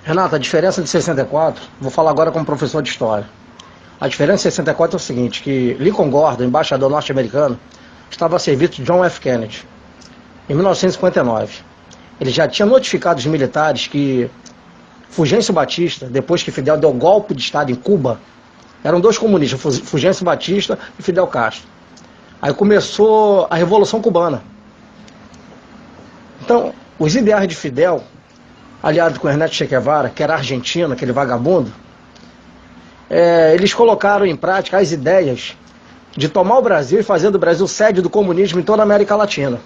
Renata, a diferença de 64, vou falar agora como professor de história. A diferença de 64 é o seguinte, que Lincoln Gordon, embaixador norte-americano, estava a serviço de John F. Kennedy, em 1959. Ele já tinha notificado os militares que Fulgêncio Batista, depois que Fidel deu golpe de Estado em Cuba, eram dois comunistas, Fulgêncio Batista e Fidel Castro. Aí começou a Revolução Cubana. Então, os ideais de Fidel, aliado com Ernesto Che Guevara, que era argentino, aquele vagabundo, eles colocaram em prática as ideias de tomar o Brasil e fazer do Brasil sede do comunismo em toda a América Latina.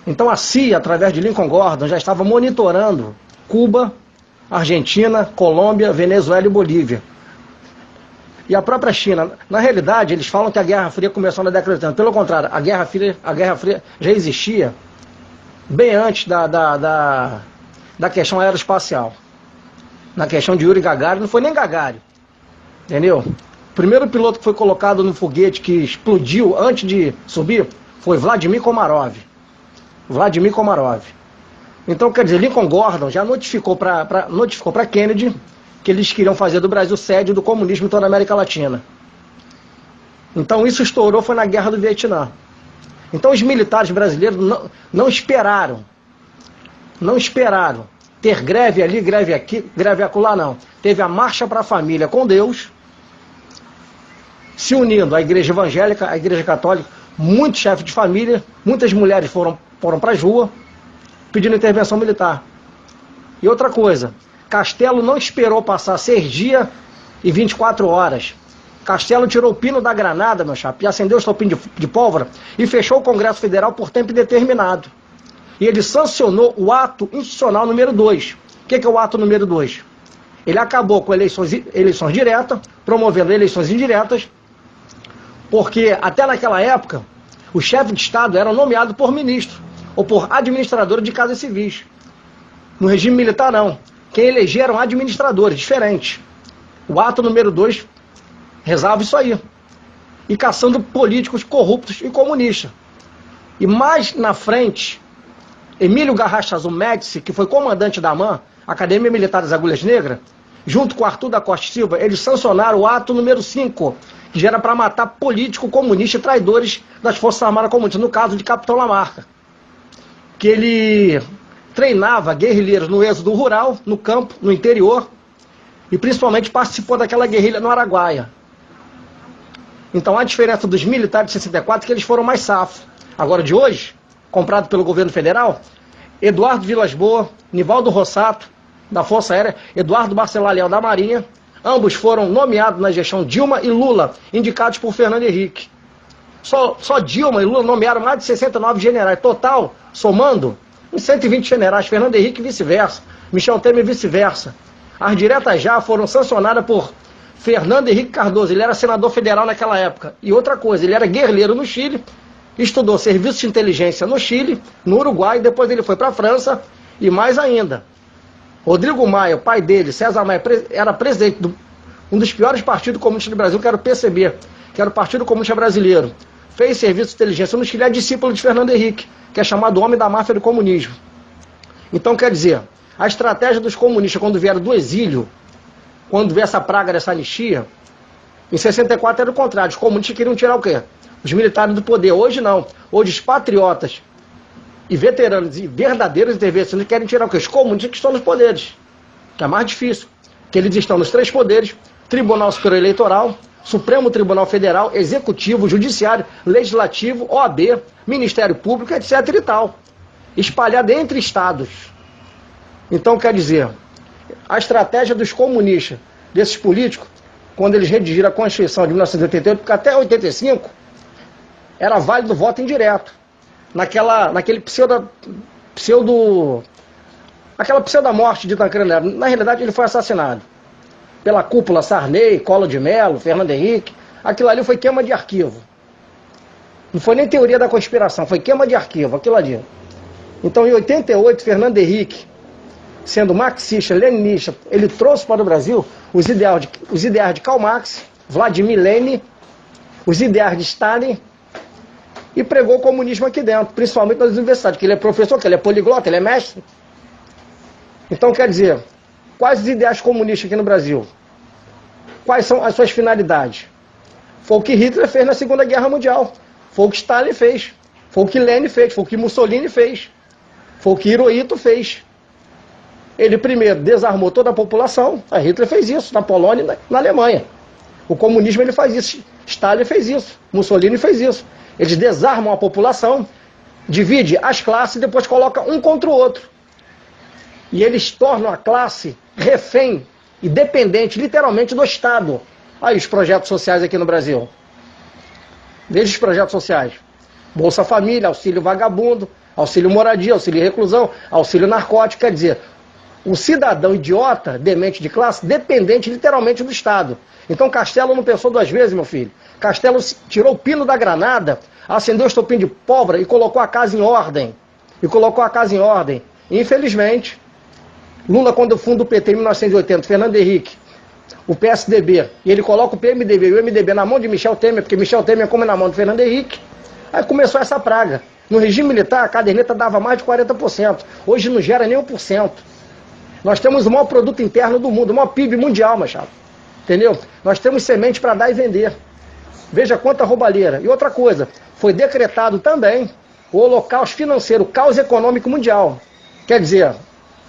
Então a CIA, através de Lincoln Gordon, já estava monitorando Cuba, Argentina, Colômbia, Venezuela e Bolívia. E a própria China. Na realidade, eles falam que a Guerra Fria começou na década de 80. Pelo contrário, a Guerra Fria já existia bem antes da questão aeroespacial. Na questão de Yuri Gagarin, não foi nem Gagarin. Entendeu? O primeiro piloto que foi colocado no foguete que explodiu antes de subir foi Vladimir Komarov. Vladimir Komarov. Então, quer dizer, Lincoln Gordon já notificou para Kennedy que eles queriam fazer do Brasil sede do comunismo em toda a América Latina. Então isso estourou, foi na Guerra do Vietnã. Então os militares brasileiros não esperaram ter greve ali, greve aqui, greve acolá, não. Teve a marcha para a família com Deus, se unindo à igreja evangélica, à igreja católica, muitos chefes de família, muitas mulheres foram para as ruas pedindo intervenção militar. E outra coisa, Castelo não esperou passar 6 dias e 24 horas. Castelo tirou o pino da granada, meu chapa, e acendeu o estopim de pólvora e fechou o Congresso Federal por tempo indeterminado. E ele sancionou o ato institucional número 2. O que é o ato número 2? Ele acabou com eleições diretas, promovendo eleições indiretas, porque até naquela época, os chefes de Estado eram nomeados por ministro ou por administradores de casas civis. No regime militar, não. Quem elegeram eram administradores, diferentes. O ato número 2 resolve isso aí. E caçando políticos corruptos e comunistas. E mais na frente, Emílio Garrastazu Médici, que foi comandante da AMAN, Academia Militar das Agulhas Negras, junto com Arthur da Costa Silva, eles sancionaram o ato número 5, que já era para matar políticos comunistas e traidores das Forças Armadas Comunistas, no caso de Capitão Lamarca. Que ele treinava guerrilheiros no êxodo rural, no campo, no interior, e principalmente participou daquela guerrilha no Araguaia. Então a diferença dos militares de 64 é que eles foram mais safos. Agora de hoje, comprado pelo governo federal, Eduardo Vilas Boas, Nivaldo Rossato, da Força Aérea, Eduardo Barcelar Leal, da Marinha, ambos foram nomeados na gestão Dilma e Lula, indicados por Fernando Henrique. Só Dilma e Lula nomearam mais de 69 generais, total, somando, uns 120 generais, Fernando Henrique e vice-versa, Michel Temer e vice-versa. As diretas já foram sancionadas por Fernando Henrique Cardoso, ele era senador federal naquela época. E outra coisa, ele era guerrilheiro no Chile, estudou serviço de inteligência no Chile, no Uruguai, depois ele foi para a França, e mais ainda, Rodrigo Maia, o pai dele, César Maia, era presidente de um dos piores partidos comunistas do Brasil, que era o PCB, que era o Partido Comunista Brasileiro. Fez serviço de inteligência no Chile, é discípulo de Fernando Henrique, que é chamado homem da máfia do comunismo. Então, quer dizer, a estratégia dos comunistas, quando vieram do exílio, quando veio essa praga dessa anistia, em 64 era o contrário, os comunistas queriam tirar o quê? Os militares do poder. Hoje não. Hoje os patriotas e veteranos e verdadeiros intervencionistas querem tirar o quê? Os comunistas que estão nos poderes, que é mais difícil, que eles estão nos 3 poderes, Tribunal Superior Eleitoral, Supremo Tribunal Federal, Executivo, Judiciário, Legislativo, OAB, Ministério Público, etc. e tal. Espalhado entre estados. Então, quer dizer, a estratégia dos comunistas, desses políticos, quando eles redigiram a Constituição de 1988, porque até 85 era válido o voto indireto. Naquele aquela pseudo-morte de Tancredo Neves. Na realidade, ele foi assassinado pela cúpula Sarney, Collor de Mello, Fernando Henrique. Aquilo ali foi queima de arquivo. Não foi nem teoria da conspiração, foi queima de arquivo, aquilo ali. Então, em 88, Fernando Henrique, sendo marxista, leninista, ele trouxe para o Brasil os ideais de Karl Marx, Vladimir Lenin, os ideais de Stalin, e pregou o comunismo aqui dentro, principalmente nas universidades, que ele é professor, que ele é poliglota, ele é mestre. Então, quer dizer, Quais os ideais comunistas aqui no Brasil? Quais são as suas finalidades? Foi o que Hitler fez na Segunda Guerra Mundial. Foi o que Stalin fez. Foi o que Lenin fez. Foi o que Mussolini fez. Foi o que Hirohito fez. Ele primeiro desarmou toda a população. A Hitler fez isso na Polônia e na Alemanha. O comunismo ele faz isso. Stalin fez isso. Mussolini fez isso. Eles desarmam a população, dividem as classes e depois colocam um contra o outro. E eles tornam a classe refém e dependente, literalmente, do Estado. Aí os projetos sociais aqui no Brasil. Veja os projetos sociais. Bolsa Família, auxílio vagabundo, auxílio moradia, auxílio reclusão, auxílio narcótico. Quer dizer, o cidadão idiota, demente de classe, dependente literalmente do Estado. Então Castelo não pensou duas vezes, meu filho. Castelo tirou o pino da granada, acendeu o estopim de pólvora e colocou a casa em ordem. Infelizmente, Lula, quando funda o PT em 1980, Fernando Henrique, o PSDB, e ele coloca o PMDB e o MDB na mão de Michel Temer, porque Michel Temer come na mão de Fernando Henrique, aí começou essa praga. No regime militar, a caderneta dava mais de 40%. Hoje não gera nem 1%. Nós temos o maior produto interno do mundo, o maior PIB mundial, Machado. Entendeu? Nós temos semente para dar e vender. Veja quanta roubalheira. E outra coisa, foi decretado também o holocausto financeiro, o caos econômico mundial. Quer dizer, o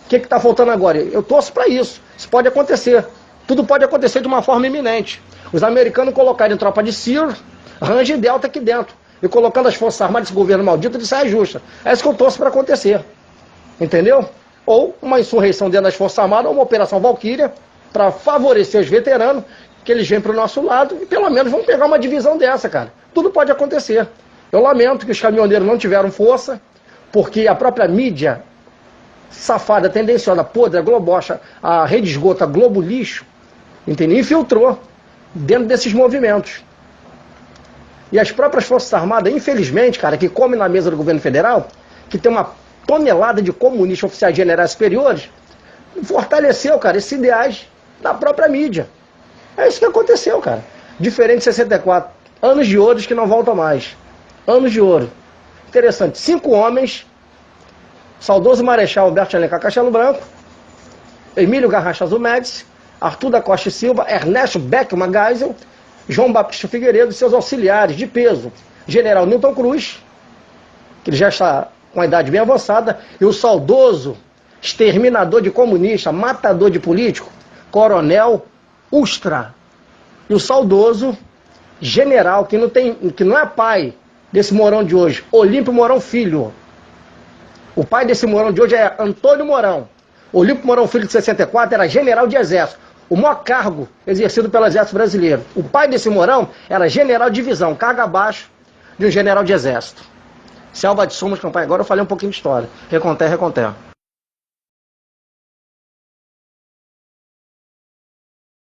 que está faltando agora? Eu torço para isso. Isso pode acontecer. Tudo pode acontecer de uma forma iminente. Os americanos colocarem tropa de Ciro, Ranger e Delta aqui dentro. E colocando as forças armadas desse governo maldito de saia justa. É isso que eu torço para acontecer. Entendeu? Ou uma insurreição dentro das Forças Armadas, ou uma operação Valquíria, para favorecer os veteranos, que eles vêm para o nosso lado e pelo menos vão pegar uma divisão dessa, cara. Tudo pode acontecer. Eu lamento que os caminhoneiros não tiveram força, porque a própria mídia safada, tendenciosa, podre, a Globocha, a Rede Esgoto, a Globo Lixo, entendeu? Infiltrou dentro desses movimentos. E as próprias Forças Armadas, infelizmente, cara, que comem na mesa do governo federal, que tem uma tonelada de comunistas oficiais generais superiores, fortaleceu, cara, esses ideais da própria mídia. É isso que aconteceu, cara. Diferente de 64. Anos de ouro que não voltam mais. Anos de ouro. Interessante. 5 homens, saudoso Marechal Alberto Alencar Castelo Branco, Emílio Garracha Azul Médici, Arthur da Costa e Silva, Ernesto Beckman Geisel, João Baptista Figueiredo e seus auxiliares de peso, General Newton Cruz, que ele já está com a idade bem avançada, e o saudoso exterminador de comunista, matador de político, Coronel Ustra. E o saudoso general, que não é pai desse Mourão de hoje, Olímpio Mourão Filho. O pai desse Mourão de hoje é Antônio Mourão. Olímpio Mourão Filho, de 64, era general de exército. O maior cargo exercido pelo exército brasileiro. O pai desse Mourão era general de divisão, cargo abaixo de um general de exército. Selva de Somas, campanha. Agora eu falei um pouquinho de história. Reconter.